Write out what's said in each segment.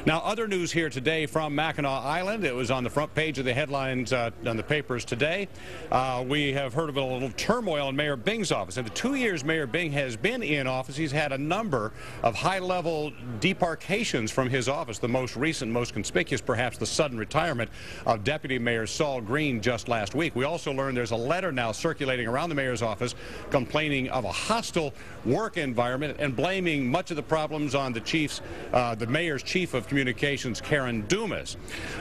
Now, other news here today from Mackinac Island. It was on the front page of the headlines on the papers today. We have heard of a little turmoil in Mayor Bing's office. In the 2 years Mayor Bing has been in office, he's had a number of high-level debarkations from his office. The most recent, most conspicuous, perhaps, the sudden retirement of Deputy Mayor Saul Green just last week. We also learned there's a letter now circulating around the mayor's office complaining of a hostile work environment and blaming much of the problems on the mayor's chief of communications, Karen Dumas.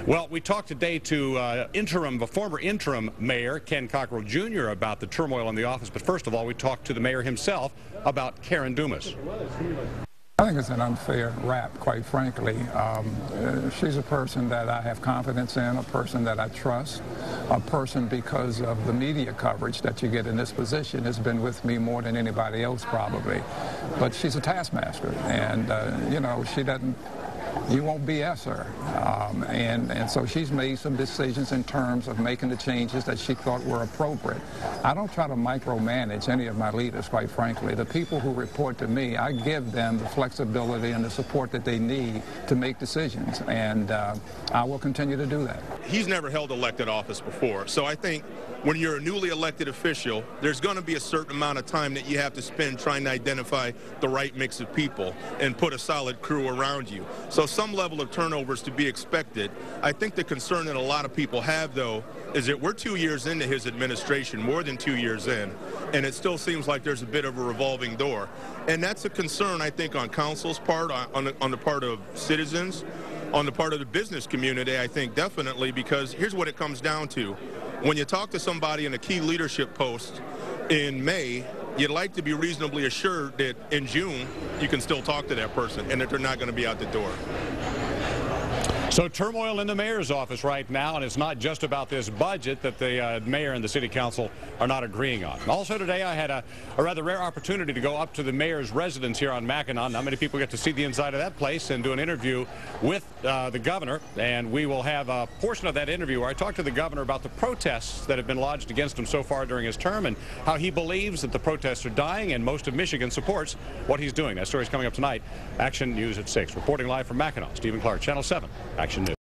Well, we talked today to former interim mayor Ken Cockrel Jr. about the turmoil in the office, but first of all, we talked to the mayor himself about Karen Dumas. I think it's an unfair rap, quite frankly. She's a person that I have confidence in, a person that I trust, a person because of the media coverage that you get in this position has been with me more than anybody else probably. But she's a taskmaster, and you know, you won't BS her. And so she's made some decisions in terms of making the changes that she thought were appropriate. I don't try to micromanage any of my leaders, quite frankly. The people who report to me, I give them the flexibility and the support that they need to make decisions, and I will continue to do that. He's never held elected office before, so I think when you're a newly elected official, there's going to be a certain amount of time that you have to spend trying to identify the right mix of people and put a solid crew around you. So some level of turnover is to be expected. I think the concern that a lot of people have, though, is that we're 2 years into his administration, more than 2 years in, and it still seems like there's a bit of a revolving door. And that's a concern, I think, on council's part, on the part of citizens, on the part of the business community, I think, definitely, because here's what it comes down to. When you talk to somebody in a key leadership post in May, you'd like to be reasonably assured that in June you can still talk to that person and that they're not going to be out the door. So turmoil in the mayor's office right now, and it's not just about this budget that the mayor and the city council are not agreeing on. Also today I had a rather rare opportunity to go up to the mayor's residence here on Mackinac. Not many people get to see the inside of that place and do an interview with the governor, and we will have a portion of that interview where I talked to the governor about the protests that have been lodged against him so far during his term and how he believes that the protests are dying and most of Michigan supports what he's doing. That story is coming up tonight. Action News at 6. Reporting live from Mackinac, Stephen Clark, Channel 7. Action News.